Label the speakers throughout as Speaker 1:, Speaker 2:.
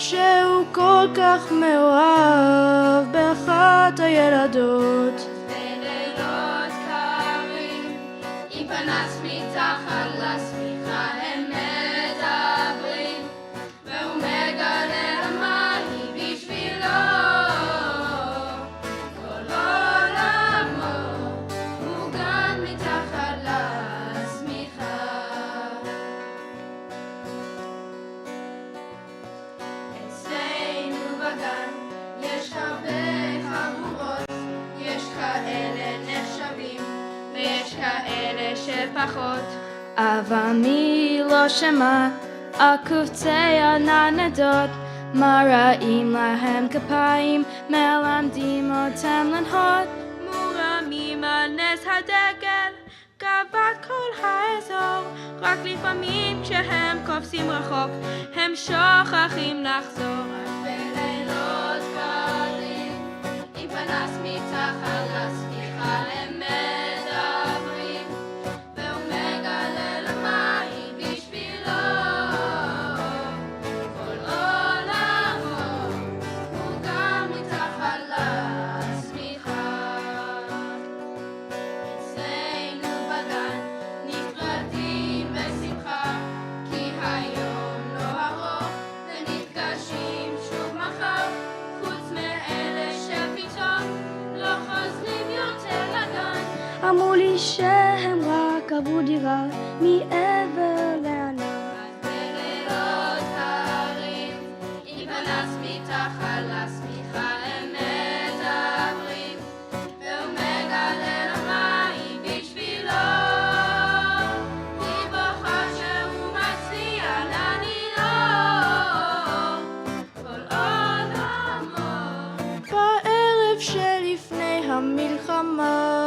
Speaker 1: שהוא כל כך מאוהב באחת הילדות.
Speaker 2: בלילות קרים, עם פנס מתחת לשמיכה הם מדברים, והוא מגלה למה היא בשבילו. כל עולמו מוגן מתחת לשמיכה. אצלנו בגן יש הרבה חבורות, יש כאלה נחשבים ויש כאלה שפחות.
Speaker 1: אבל מי לא שמע על קופצי הנדנדות, מראים להם כפיים, מלמדים אותם לנהות. מורמים על נס הדגל, גאוות כל האזור, רק לפעמים כשהם קופצים רחוק, הם שוכחים לחזור.
Speaker 2: בלילות קרים, עם פנס מתחת לשמיכה הם מדברים, והוא מגלה למה היא בשבילו. כל עולמו מוגן מתחת לשמיכה. אצלנו בגן נפרדים בשמחה, כי היום לא ארוך ונפגשים שוב מחר, חוץ מאלה שפתאום לא חוזרים יותר לגן.
Speaker 1: אמרו לי שהם רק עברו דירה מעבר לענן.
Speaker 2: בלילות קרים, עם פנס מתחת לשמיכה הם מדברים, והוא מגלה למה היא בשבילו. היא בוכה שהוא מצליח לנילון, כל עולמו.
Speaker 1: בערב שלפני המלחמה,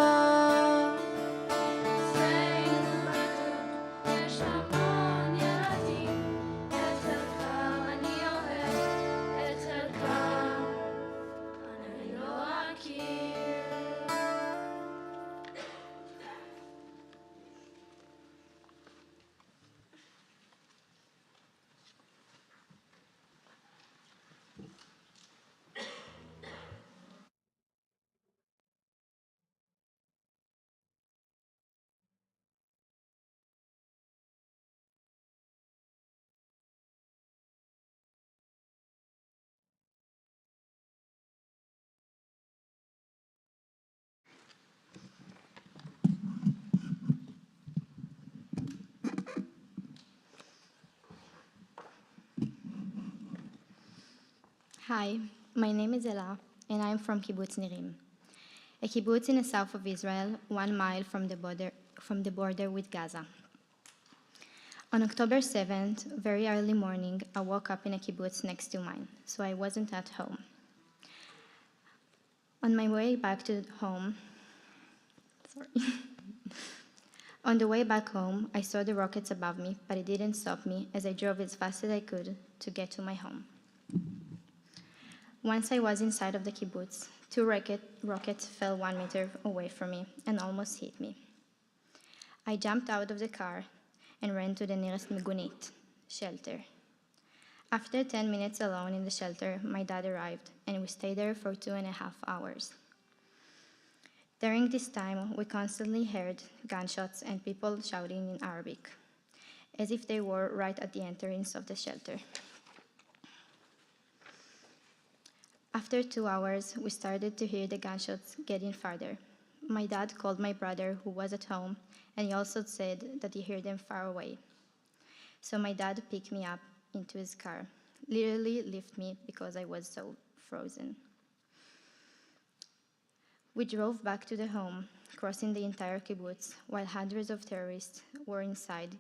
Speaker 2: אצלנו בגן יש המון ילדים, את חלקם אני אוהב, את חלקם אני לא אכיר.
Speaker 3: Hi, my name is Ella, and I'm from Kibbutz Nirim, a kibbutz in the south of Israel, 1 mile from the border with Gaza. On October 7th, very early morning, I woke up in a kibbutz next to mine, so I wasn't at home. On my way back to home, On the way back home, I saw the rockets above me, but it didn't stop me as I drove as fast as I could to get to my home. Once I was inside of the kibbutz, 2 rockets fell 1 meter away from me and almost hit me. I jumped out of the car and ran to the nearest migunit, shelter. After 10 minutes alone in the shelter, my dad arrived, and we stayed there for 2.5 hours. During this time, we constantly heard gunshots and people shouting in Arabic, as if they were right at the entrance of the shelter. After 2 hours, we started to hear the gunshots getting farther. My dad called my brother, who was at home, and he also said that he heard them far away. So my dad picked me up into his car, literally lifted me because I was so frozen. We drove back to the home, crossing the entire kibbutz, while hundreds of terrorists were inside,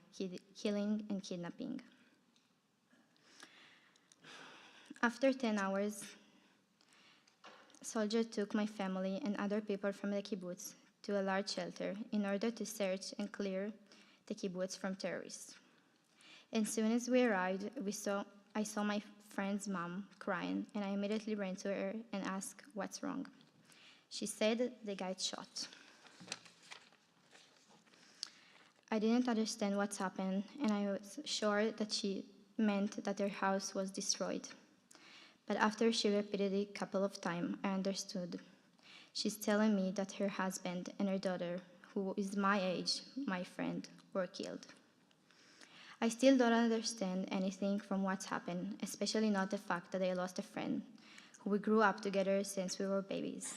Speaker 3: killing and kidnapping. After 10 hours, soldiers took my family and other people from the kibbutz to a large shelter in order to search and clear the kibbutz from terrorists. As soon as we arrived, I saw my friend's mom crying, and I immediately ran to her and asked what's wrong. She said they got shot. I didn't understand what's happened, and I was sure that she meant that their house was destroyed. But after she repeated it a couple of times, I understood. She's telling me that her husband and her daughter, who is my age, my friend, were killed. I still don't understand anything from what's happened, especially not the fact that I lost a friend who we grew up together since we were babies.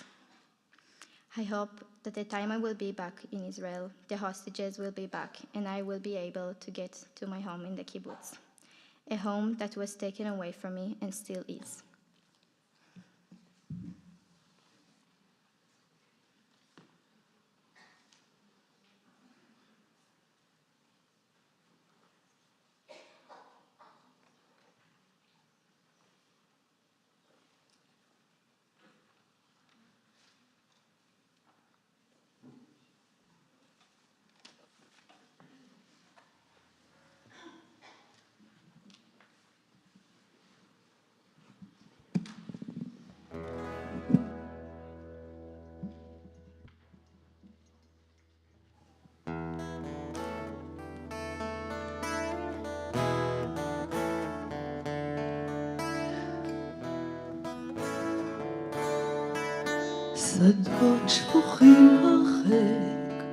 Speaker 3: I hope that the time I will be back in Israel, the hostages will be back, and I will be able to get to my home in the kibbutz, a home that was taken away from me and still is.
Speaker 4: שדות שפוכים הרחק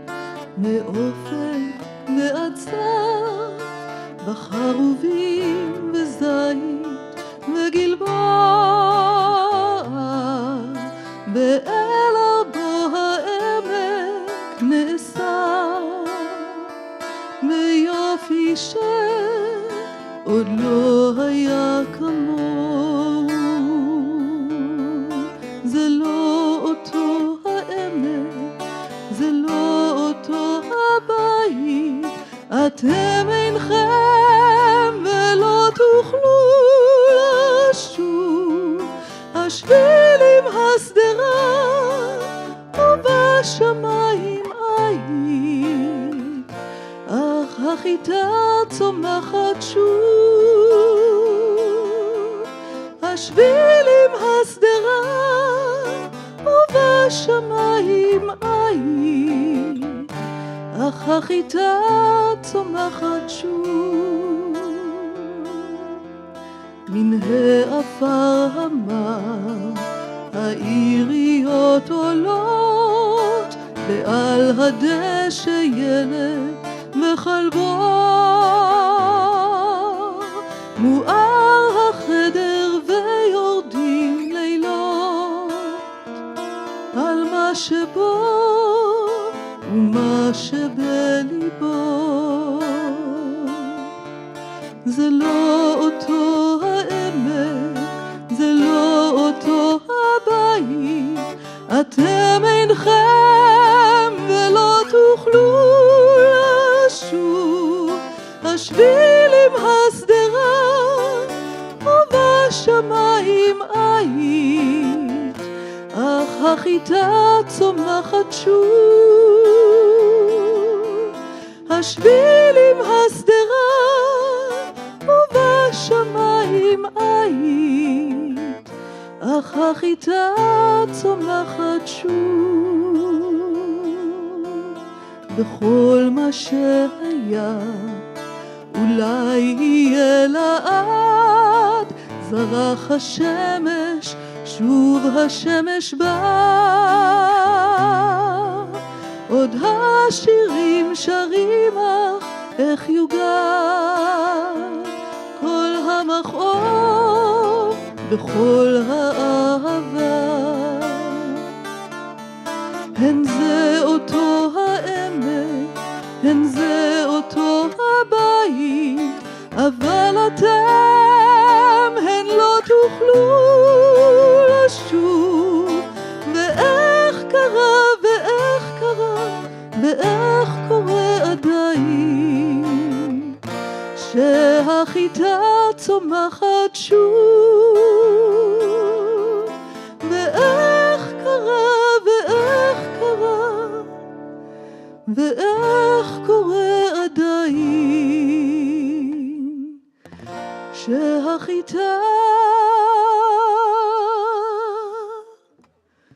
Speaker 4: מאופק ועד סף בחרובים וזית וגלבוע באל ארבו העמק נאסר ביופי שעוד לא היה כמוהו זה לא אותו העמק, זה לא אותו הבית, אתם אינכם ולא תוכלו לשוב, השבילים הסדרה ובשמיים עין, אך החיטה צומחת שוב, השבילים הסדרה ובשמיים עין, אך החיטה צומחת שוב. מן העפר המר העיריות עולות, ועל הדשא ילד וכלבו, מואר החדר ויורדים לילות על מה שבו ומה שבליבו. זה לא אותו העמק, זה לא אותו הבית, אתם אינכם ולא תוכלו לשוב, השבילים הסדרה ובשמיים עין, אך החיטה צומחת שוב, השבילים הסדרה ובשמיים עין, אך החיטה צומחת שוב. בכל מה שהיה אולי יהיה לעד, זרח השמש, שוב השמש בא, עוד השירים שרים אך איך יוגד כל המכאוב בכל האהבה. הן זה אותו העמק, הן זה אותו הבית, אבל אתם הן לא תוכלו לשוב. ואיך קרה ואיך קרה ואיך קורה עדיין שהחיטה צומחת שוב. ואיך קרה ואיך קרה ואיך קורה עדיין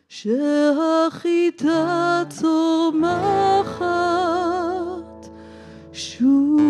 Speaker 4: שהחיטה צומחת שוב.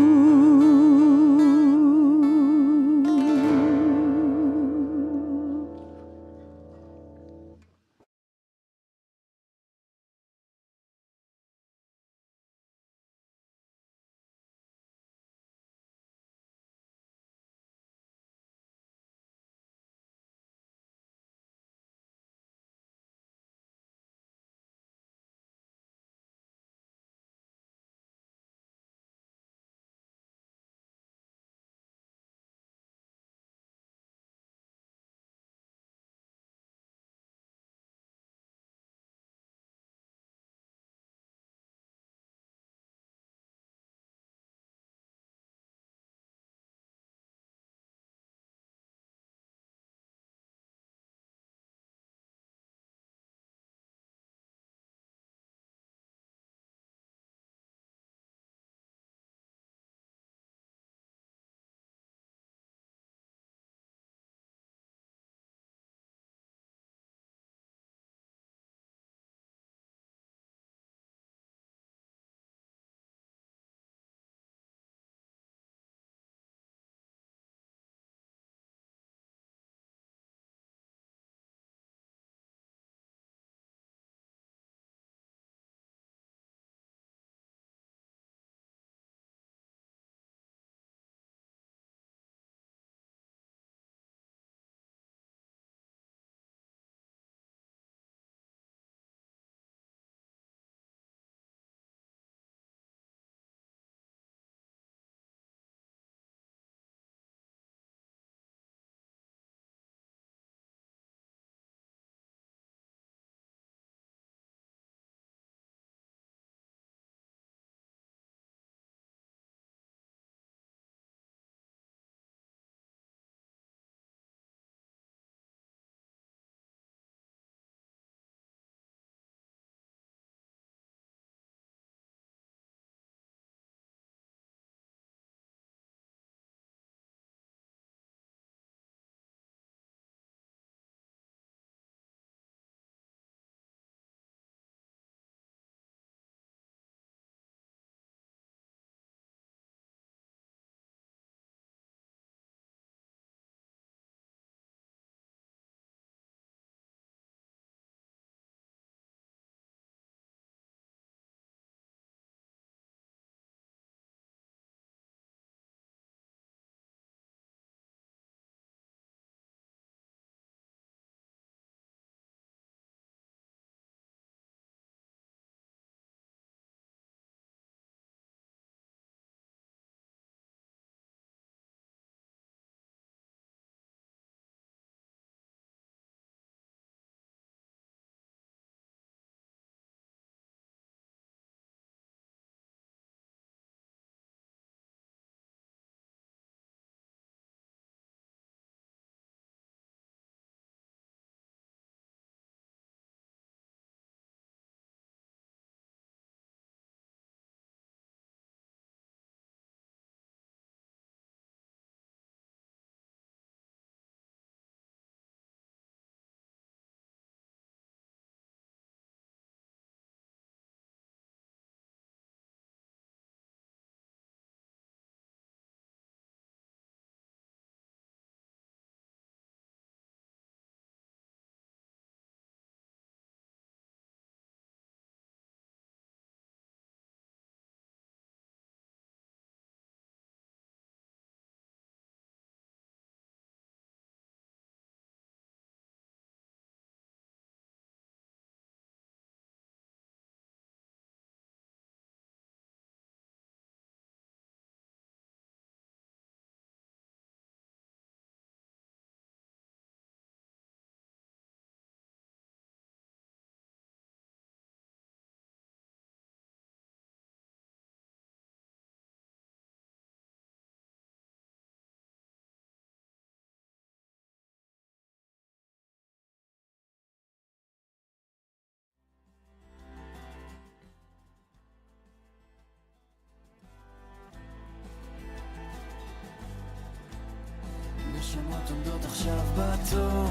Speaker 5: בנות עומדות עכשיו בתור,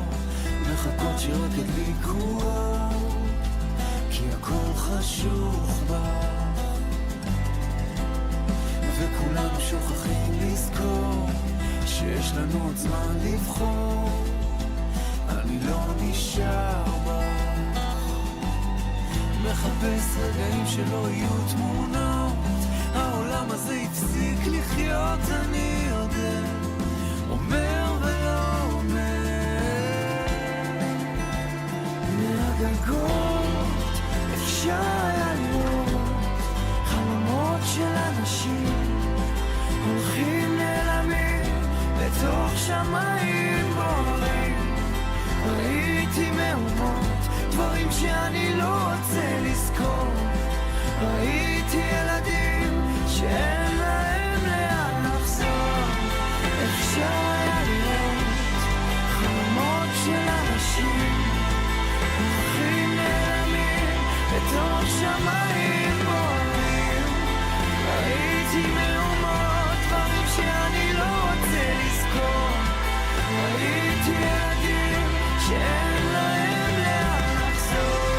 Speaker 5: מחכות שרק ידליקו אור, כי הכל חשוך בך, וכולנו שוכחים לזכור שיש לנו עוד זמן לבחור. אני לא נשאר בך, מחפש רגעים שלא יהיו תמונות, העולם הזה הפסיק לחיות, אני יודע, אומר ולא אומר. מהגגות אפשר היה לראות חלומות של אנשים הולכים נעלמים לתוך שמיים בוערים. ראיתי מהומות, דברים שאני לא רוצה לזכור. ראיתי ילדים שאין להם לאן לחזור. אפשר היה לראות חלומות של אנשים הולכים נעלמים בתוך שמיים בוערים. ראיתי מהומות, דברים שאני לא רוצה לזכור. ראיתי ילדים שאין להם לאן לחזור.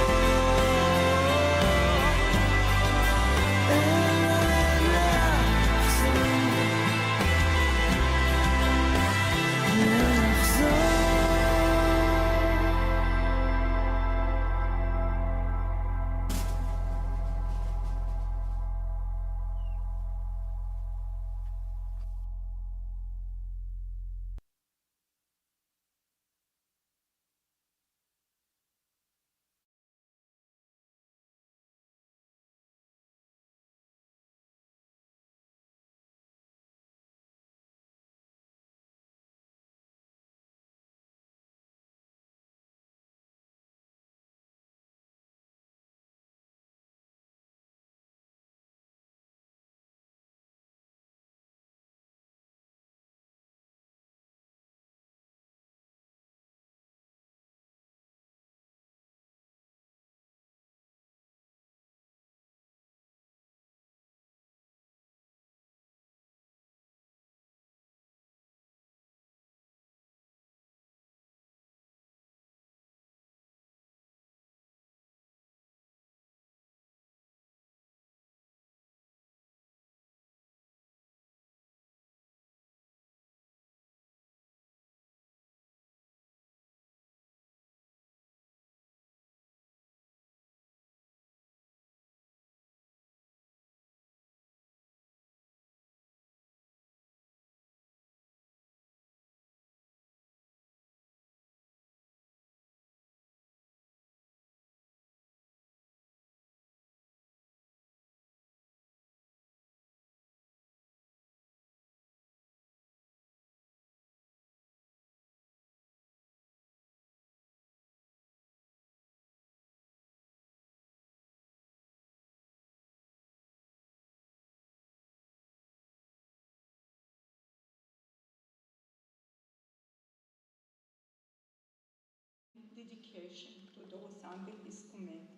Speaker 6: Dedication to those under his command.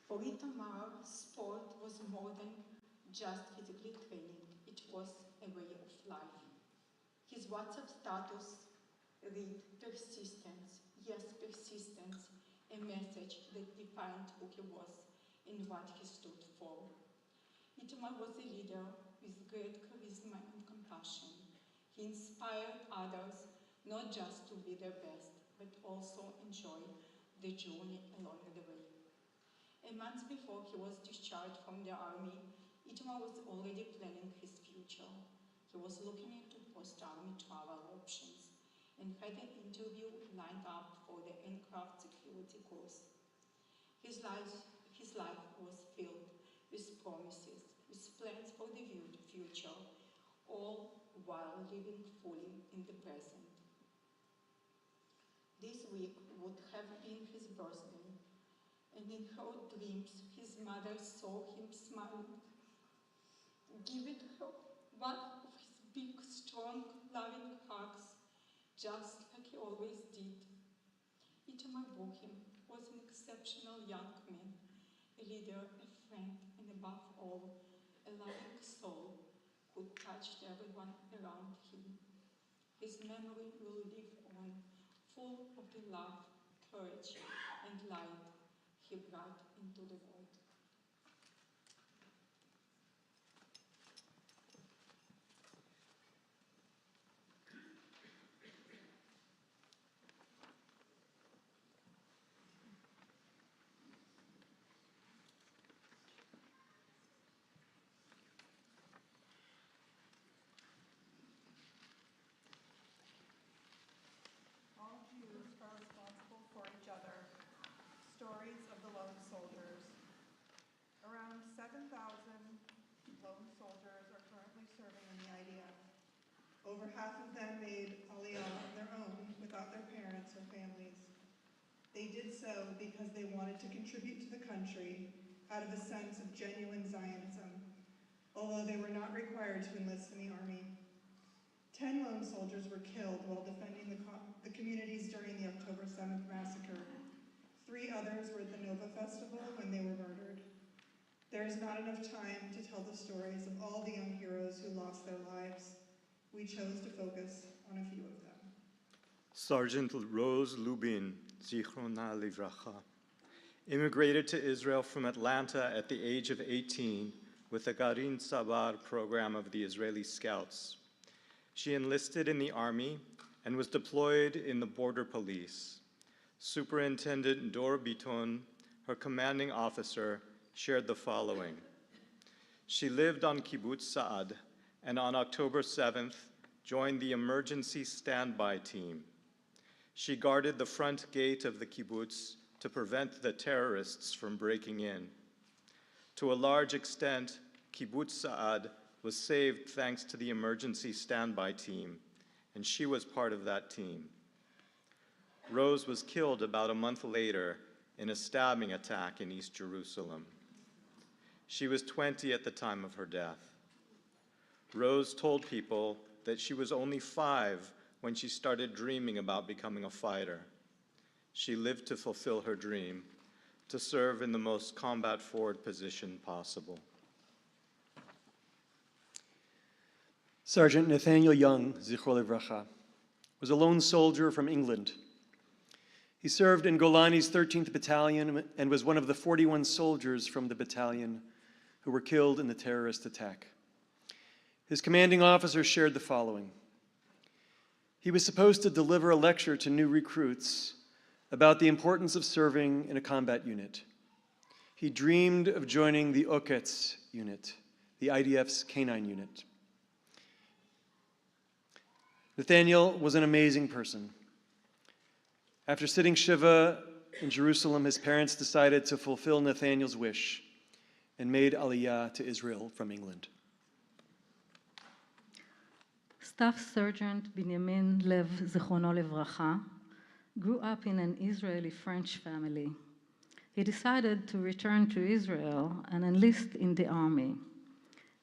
Speaker 6: For Itamar, sport was more than just physically training, it was a way of life. His WhatsApp status read persistence, yes, persistence, a message that defined who he was and what he stood for. Itamar was a leader with great charisma and compassion. He inspired others not just to be their best, but also enjoy the journey along the way. A month before he was discharged from the army, Itamar was already planning his future. He was looking into post-army travel options and had an interview lined up for the aircraft security course. His life was filled with promises, with plans for the future, all while living fully in the present. This week would have been his birthday, and in her dreams his mother saw him smiling, giving her one of his big, strong, loving hugs, just like he always did. Itamar Bohim was an exceptional young man, a leader, a friend, and above all, a loving soul who touched everyone around him. His memory will live on, full of the love, courage, and light he brought into the world. All Jews are responsible for each other. Stories of the lone soldiers. Around 7,000 lone soldiers are currently serving in the IDF. Over half of them made Aliyah on their own without their parents or families. They did so because they wanted to contribute to the country out of a sense of genuine Zionism, although they were not required to enlist in the army. 10 lone soldiers were killed while defending the communities during the October 7th massacre. 3 others were at the Nova Festival when they were murdered. There is not enough time to tell the stories of all the young heroes who lost their lives. We chose to focus on a few of them.
Speaker 7: Sergeant Rose Lubin, Zichrona Livracha, immigrated to Israel from Atlanta at the age of 18 with the Garin Sabar program of the Israeli Scouts. She enlisted in the army and was deployed in the border police. Superintendent Dor Biton, her commanding officer, shared the following. She lived on Kibbutz Sa'ad and on October 7th joined the emergency standby team. She guarded the front gate of the kibbutz to prevent the terrorists from breaking in. To a large extent, Kibbutz Sa'ad was saved thanks to the emergency standby team, and she was part of that team. Rose was killed about a month later in a stabbing attack in East Jerusalem. She was 20 at the time of her death. Rose told people that she was only 5 when she started dreaming about becoming a fighter. She lived to fulfill her dream, to serve in the most combat-forward position possible.
Speaker 8: Sergeant Nathaniel Young, Zichro Livracha, was a lone soldier from England. He served in Golani's 13th Battalion and was one of the 41 soldiers from the battalion who were killed in the terrorist attack. His commanding officer shared the following. He was supposed to deliver a lecture to new recruits about the importance of serving in a combat unit. He dreamed of joining the Oketz unit, the IDF's K-9 unit. Nathaniel was an amazing person. After sitting Shiva in Jerusalem, his parents decided to fulfill Nathaniel's wish and made Aliyah to Israel from England.
Speaker 9: Staff Sergeant Binyamin Lev Zichrono Livracha grew up in an Israeli-French family. He decided to return to Israel and enlist in the army.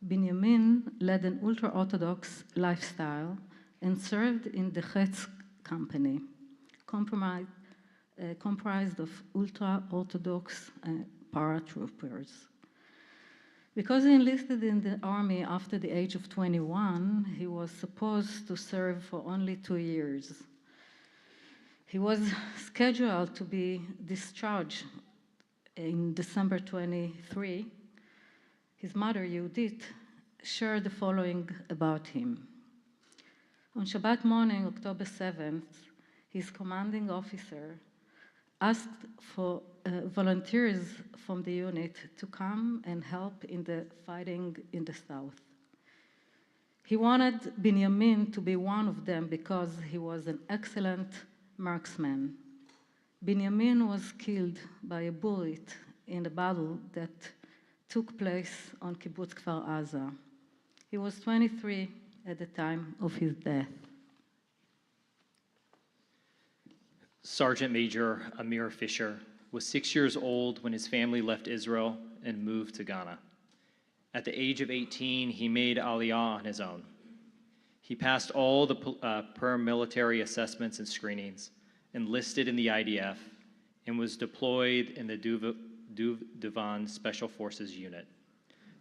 Speaker 9: Binyamin led an ultra-Orthodox lifestyle and served in the Chetz company, comprised of ultra-Orthodox paratroopers. Because he enlisted in the army after the age of 21, he was supposed to serve for only 2 years. He was scheduled to be discharged in December 23. His mother, Yehudit, shared the following about him. On Shabbat morning, October 7th, his commanding officer asked for volunteers from the unit to come and help in the fighting in the south. He wanted Binyamin to be one of them because he was an excellent marksman. Binyamin was killed by a bullet in a battle that took place on Kibbutz Kfar Aza. He was 23 at the time of his death.
Speaker 10: Sergeant Major Amir Fisher was 6 years old when his family left Israel and moved to Ghana. At the age of 18, he made Aliyah on his own. He passed all the paramilitary assessments and screenings, enlisted in the IDF, and was deployed in the Duvan Special Forces Unit.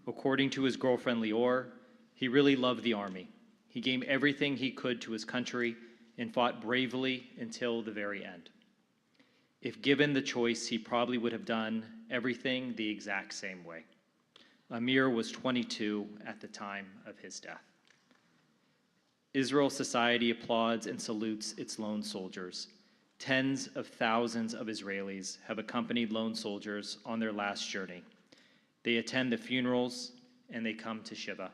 Speaker 10: According to his girlfriend Lior, he really loved the army. He gave everything he could to his country and fought bravely until the very end. If given the choice, he probably would have done everything the exact same way. Amir was 22 at the time of his death. Israel society applauds and salutes its lone soldiers. Tens of thousands of Israelis have accompanied lone soldiers on their last journey. They attend the funerals and they come to Shiva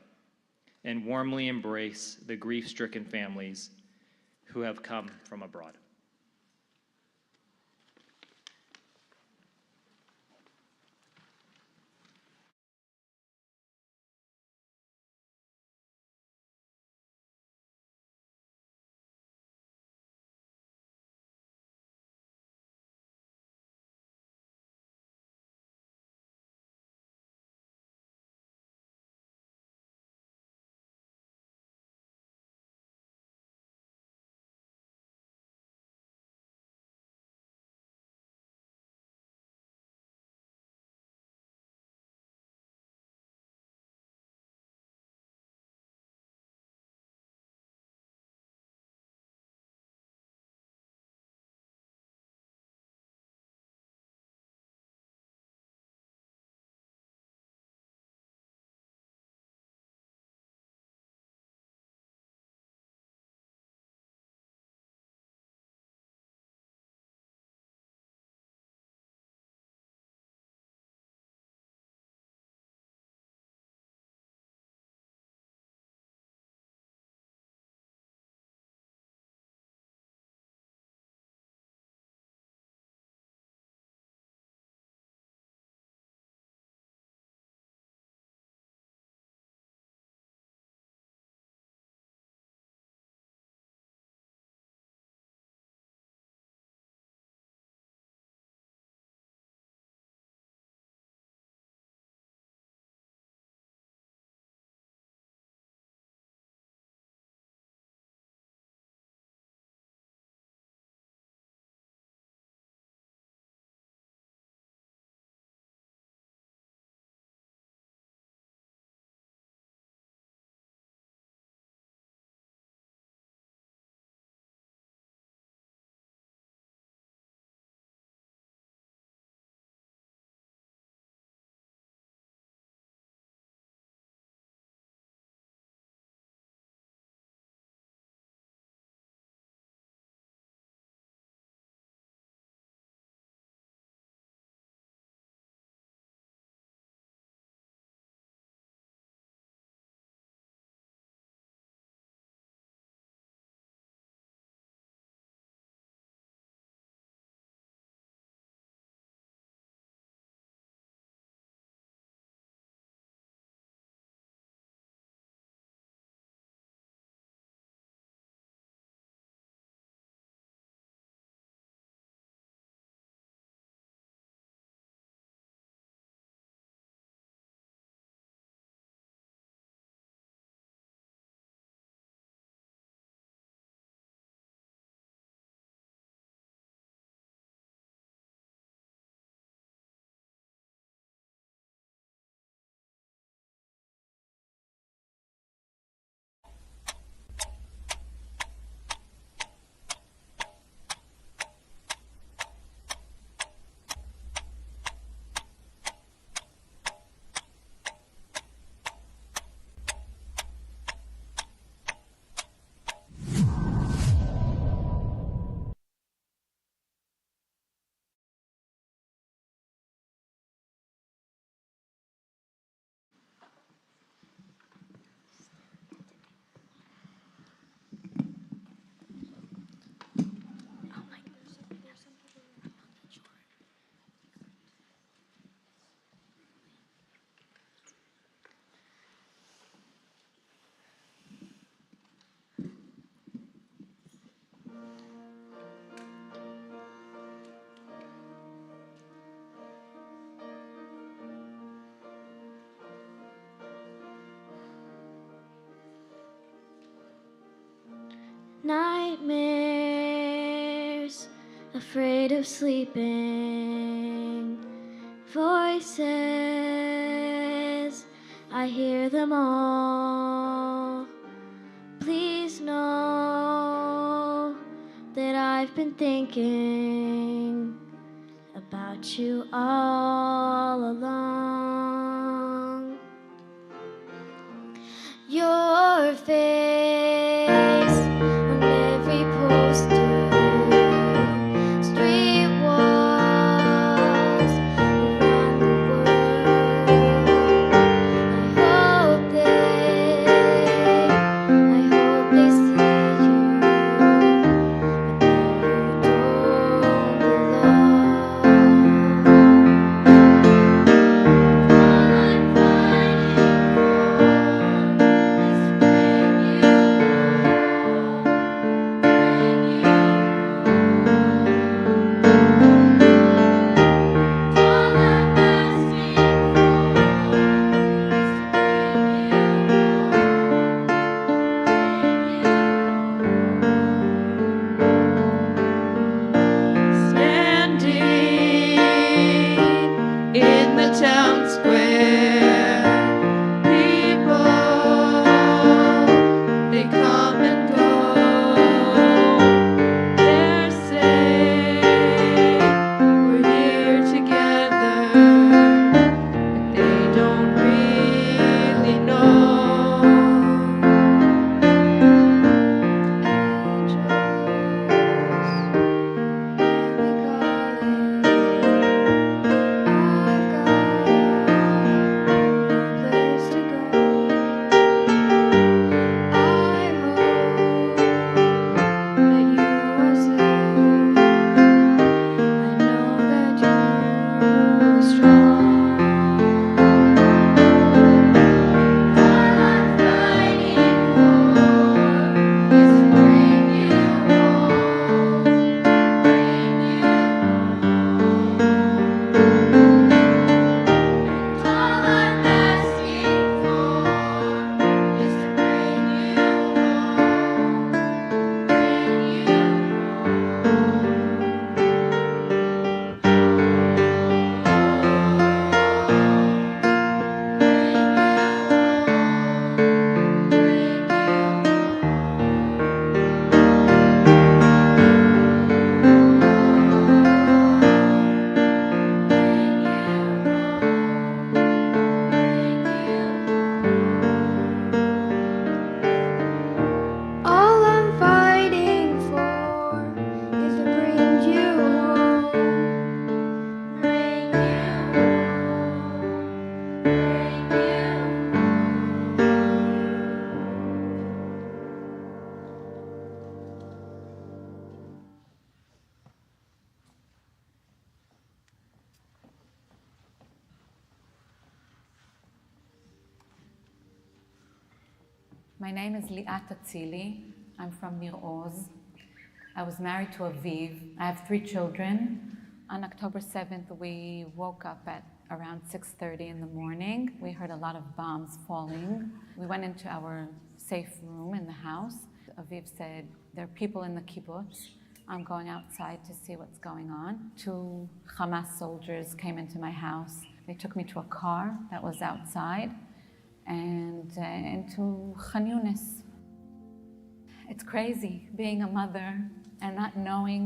Speaker 10: and warmly embrace the grief-stricken families who have come from abroad.
Speaker 1: Nightmares, afraid of sleeping. Voices, I hear them all. Please Just know that I've been thinking about you all along. Your face on every poster, street walls around the world. I hope they see you, but there you don't belong. All I'm fighting for is to bring you home, bring you home. All I'm asking for is to bring you home, bring you
Speaker 4: Standing in the town square, people, they come and go. They're saying we're here together, but they don't really know.
Speaker 1: All I'm fighting for is to bring you home, bring you home, bring you
Speaker 11: My name is Liat Atzili. I'm from Nir Oz. I was married to Aviv. I have 3 children. On October 7th, we woke up at around 6:30 in the morning. We heard a lot of bombs falling. We went into our safe room in the house. Aviv said, there are people in the kibbutz. I'm going outside to see what's going on. 2 Hamas soldiers came into my house. They took me to a car that was outside and into Khan Yunis. It's crazy being a mother and not knowing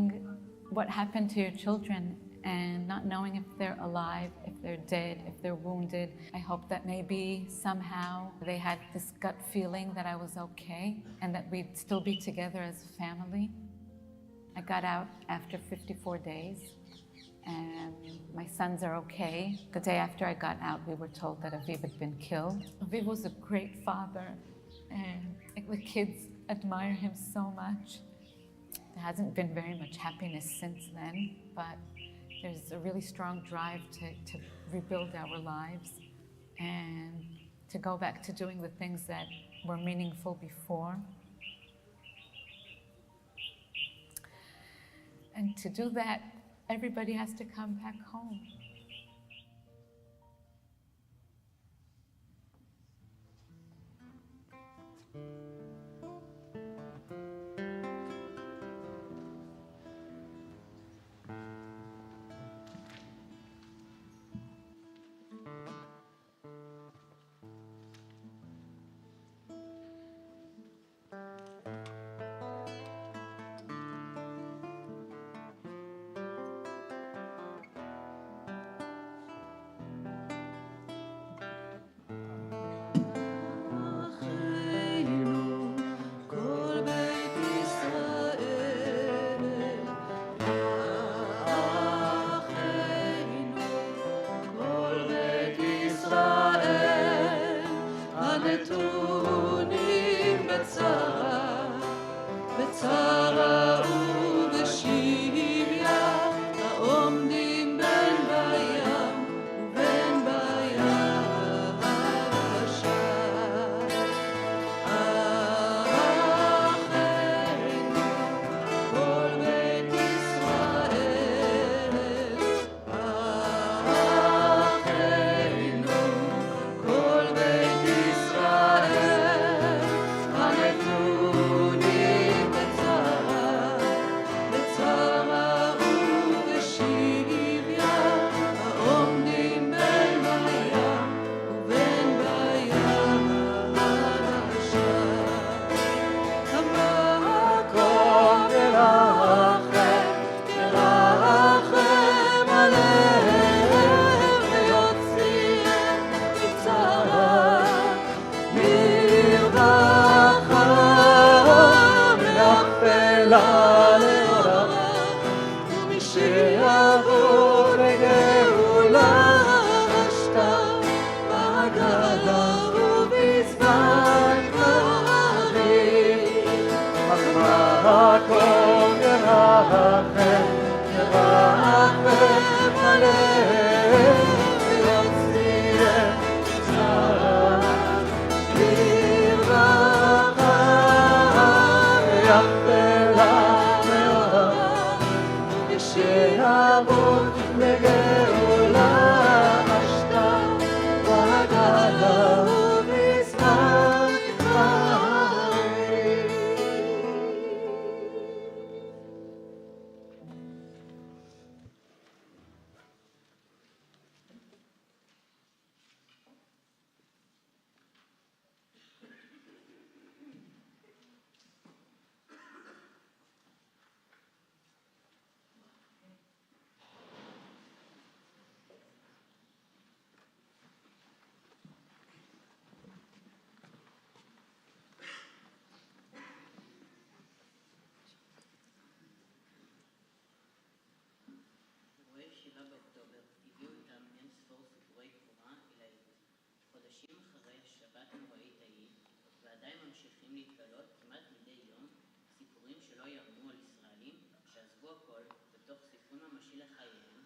Speaker 11: what happened to your children and not knowing if they're alive, if they're dead, if they're wounded. I hope that maybe somehow they had this gut feeling that I was okay and that we'd still be together as a family. I got out after 54 days and my sons are okay. The day after I got out, we were told that Aviv had been killed. Aviv was a great father and the kids admire him so much. There hasn't been very much happiness since then, but there's a really strong drive to rebuild our lives and to go back to doing the things that were meaningful before. And to do that, everybody has to come back home.
Speaker 5: שיבוא בגאולה השתה בגדה ובזמן קריב המקום ירחם עליהם ויוציאם צער לרווחה ויחפלה מאוד שיעבוד לגאולה השתה בגדה ובזמן קריב.
Speaker 12: אירועי 7 באוקטובר הביאו איתם אין ספור סיפורי גבורה עילאית. חודשים אחרי השבת הנוראית ההיא, ועדיין ממשיכים להתגלות כמעט מדי יום סיפורים שלא יאמנו על ישראלים שעזבו הכל ותוך סיכון ממשי לחייהם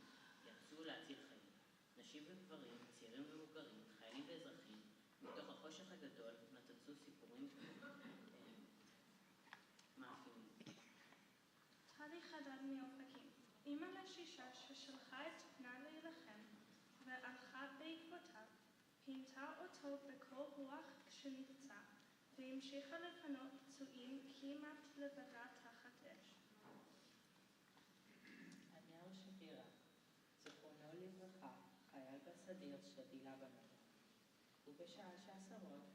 Speaker 12: יצאו להציל חיים. נשים וגברים, צעירים ומבוגרים, חיילים ואזרחים, מתוך החושך הגדול נצצו סיפורים מאפיינים.
Speaker 13: טלי חדד מאופקים, אימא לשישה ששלחה את בנה להילחם והלכה בעקבותיו, פינתה אותו בכל רוח כשנפצע והמשיכה לפנות פצועים כמעט לבדה תחת אש.
Speaker 14: עמיאל שפירא, זיכרונו לברכה, חייל בסדיר שבילה במלך, ובשעה שעשרות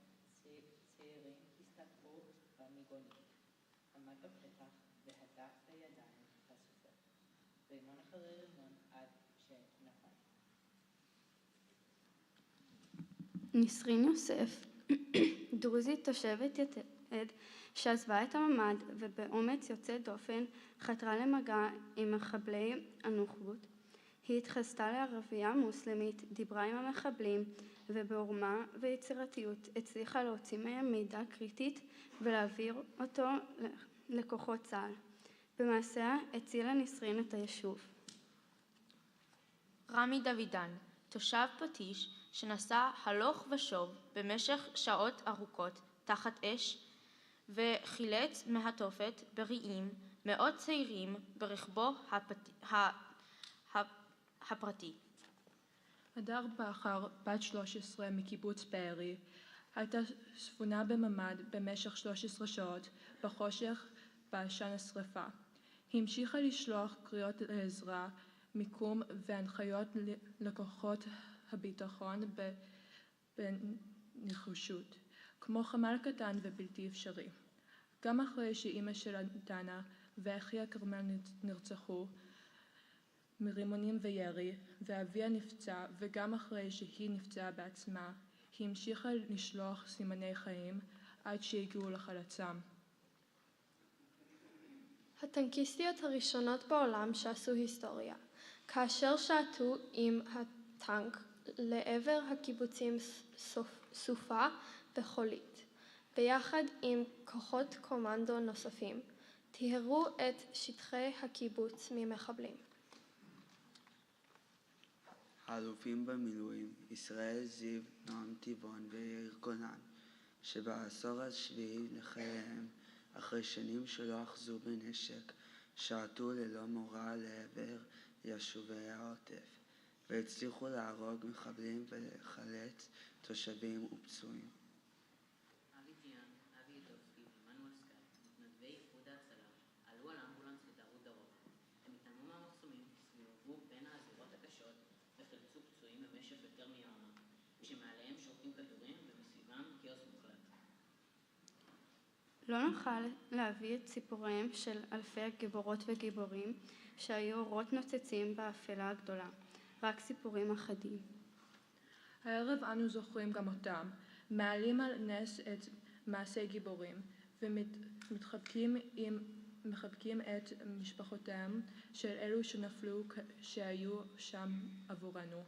Speaker 14: צעירים הסתתרו במיגונית, עמד בפתח והדף בידיים הסופר, רימון אחרי רימון עד שנפל.
Speaker 1: נסרין יוסף, דרוזית תושבת יתד שעזבה את הממד ובאומץ יוצא דופן חתרה למגע עם מחבלי הנוח'בות. היא התחזתה לערבייה מוסלמית, דיברה עם המחבלים ובעורמה ויצירתיות הצליחה להוציא מהם מידע קריטית ולהעביר אותו לכוחות צה"ל. במעשיה הצילה נסרין את היישוב.
Speaker 2: רמי דוידן, תושב פטיש שנסע הלוך ושוב במשך שעות ארוכות תחת אש וחילץ מהתופת בריאים מאות צעירים ברכבו הפרטי.
Speaker 15: הדר בכר, בת 13 מקיבוץ בארי, הייתה ספונה בממד במשך 13 שעות בחושך בעשן השרפה. היא המשיכה לשלוח קריאות לעזרה, מיקום והנחיות לכוחות הביטחון בנחישות, כמו חמ"ל קטן ובלתי אפשרי. גם אחרי שאימא שלה דנה ואחיה כרמל נרצחו מרימונים וירי, ואביה נפצע, וגם אחרי שהיא נפצעה בעצמה, היא המשיכה לשלוח סימני חיים עד שהגיעו לחלצם.
Speaker 13: הטנקיסטיות הראשונות בעולם שעשו היסטוריה, כאשר שעטו עם הטנק לעבר הקיבוצים סופה וחולית, ביחד עם כוחות קומנדו נוספים, טיהרו את שטחי הקיבוץ ממחבלים.
Speaker 16: האלופים במילואים, ישראל זיו, נועם טבעון ויאיר גולן, שבעשור השביעי לחייהם, אחרי שנים שלא אחזו בנשק, שעטו ללא מורא לעבר יישובי העוטף, והצליחו להרוג מחבלים ולחלץ תושבים ופצועים.
Speaker 12: אבי ג'יאן, אבי ידובסקי ומנואל סקאט, מתנדבי איחוד ההצלה, עלו על אמבולנס ודהרו דרום. הם התעלמו מהמחסומים, סביבו בין הזירות הקשות וחילצו פצועים במשך יותר מיממה, כשמעליהם שורקים כדורים ומסביבם כאוס מוחלט.
Speaker 1: לא נוכל להביא את סיפוריהם של אלפי גיבורות וגיבורים שהיו אורות נוצצים באפלה הגדולה, רק סיפורים אחדים.
Speaker 15: הערב אנו זוכרים גם אותם, מעלים על נס את מעשי גיבורים ומתחבקים עם מחבקים את משפחותיהם של אלו שנפלו שהיו שם עבורנו.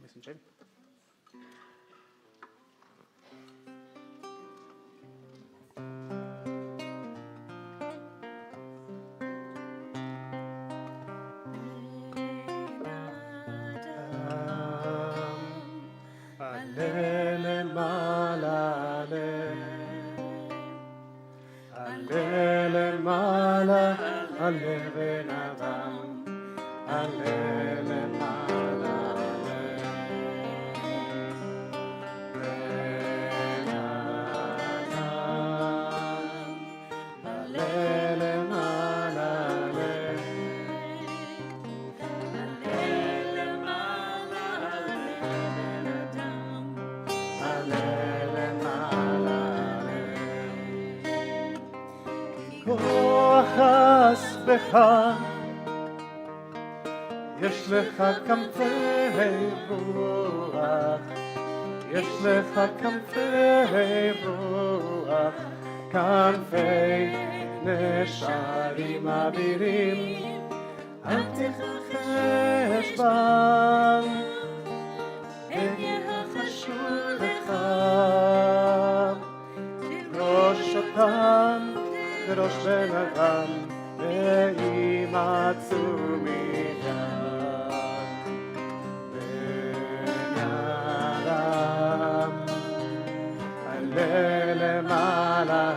Speaker 17: Listen, Jim.
Speaker 5: יש לך כנפי רוח, יש לך כנפי רוח, כנפי נשרים אבירים, אל תכחש בם, הם יחשו לך, ראש אותם וראש בן אדם, וימצאו מיד בן אדם. עלה למעלה,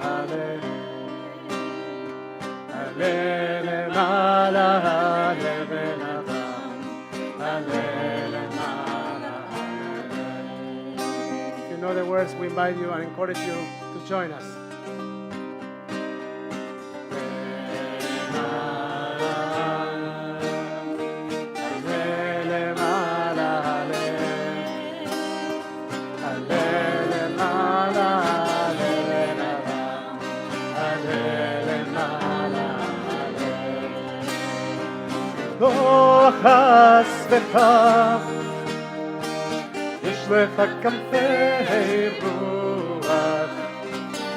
Speaker 5: עלה למעלה, עלה בן אדם, עלה למעלה, עלה. If you know the words, we invite you and encourage you to join us. לא חס וחס, יש לך כנפי רוח,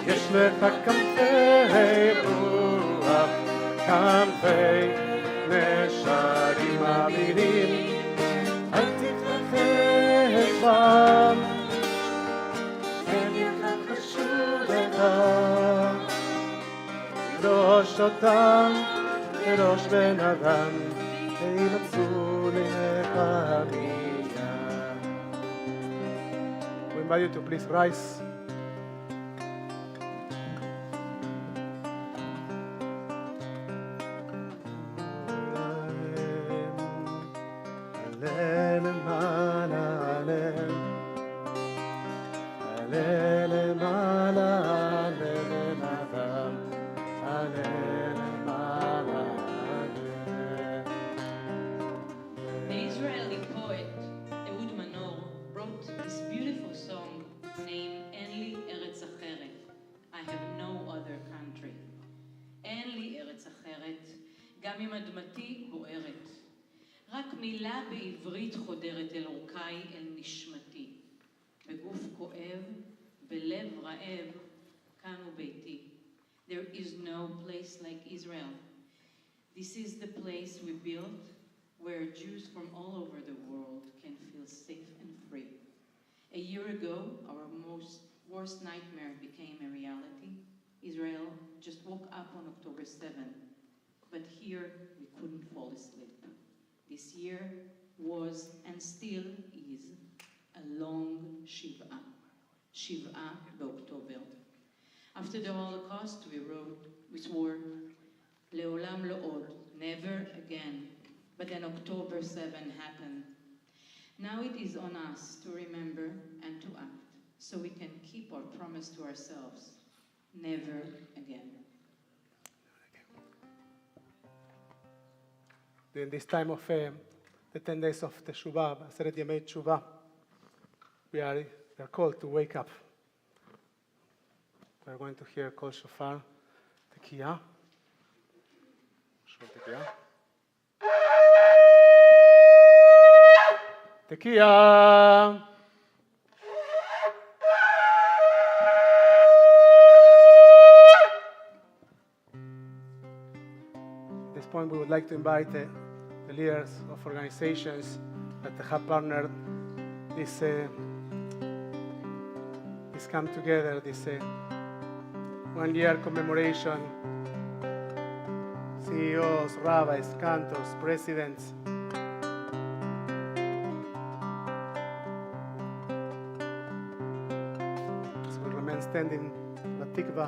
Speaker 5: יש לך כנפי רוח, כנפי נשרים אבירים, אל תכחש בם, הם יחשו לך, ראש אותם וראש בן אדם, וימצאו לך מיד. We invite you to please rise.
Speaker 18: The Israeli
Speaker 14: גם אם אדמתי בוערת. רק מילה בעברית חודרת אל עורקיי, אל נשמתי. בגוף כואב, בלב רעב, כאן הוא ביתי. There is no place like Israel. This is the place we built where Jews from all over the world can feel safe and free. A year ago, our worst nightmare became a reality. Israel just woke up on October 7th, but here we couldn't fall asleep. This year was and still is a long Shiv'a באוקטובר. After the Holocaust, we swore, Leolam lo od, never again. But then October 7 happened. Now it is on us to remember and to act, so we can keep our promise to ourselves, never again.
Speaker 5: During this time of the 10 days of Teshuvah, Aseret Yemei Teshuvah, we are called to wake up. We are going to hear Kol Shofar, Tekiah. Shofar Tekiah. Tekiah. At this point, we would like to invite the leaders of organizations that have partnered this come together, this 1 year commemoration. CEOs, rabbis, cantors, presidents. So we remain standing, Latikva.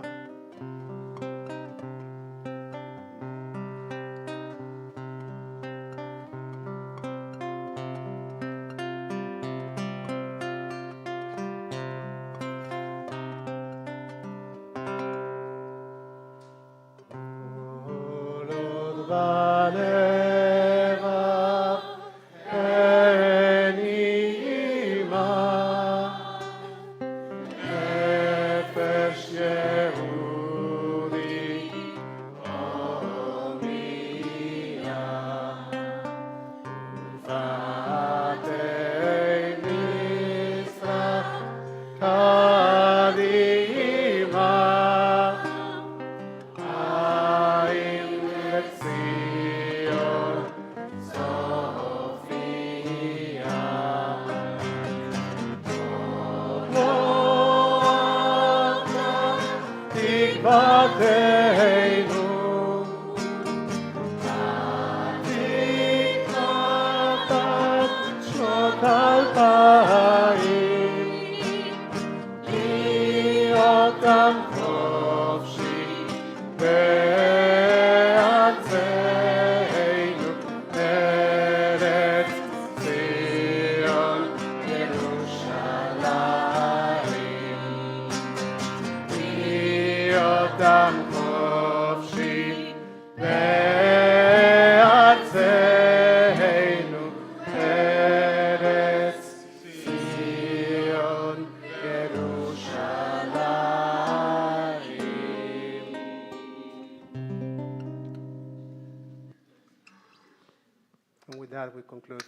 Speaker 5: And with that, we conclude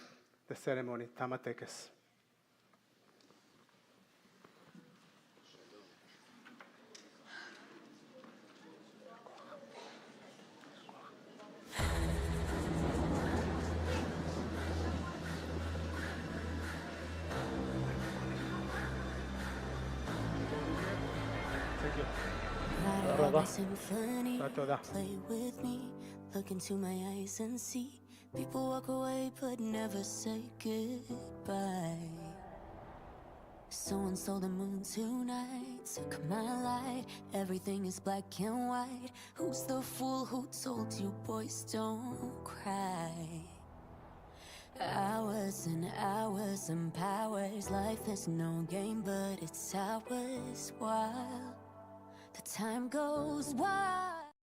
Speaker 5: the ceremony, Tamatekes.
Speaker 17: Symphony, play with me, look into my eyes and see. People walk away but never say goodbye. Someone stole the moon tonight, took my light. Everything is black and white. Who's the fool who told you boys don't cry? Hours and hours and powers. Life is no game but it's ours. While the time goes wild.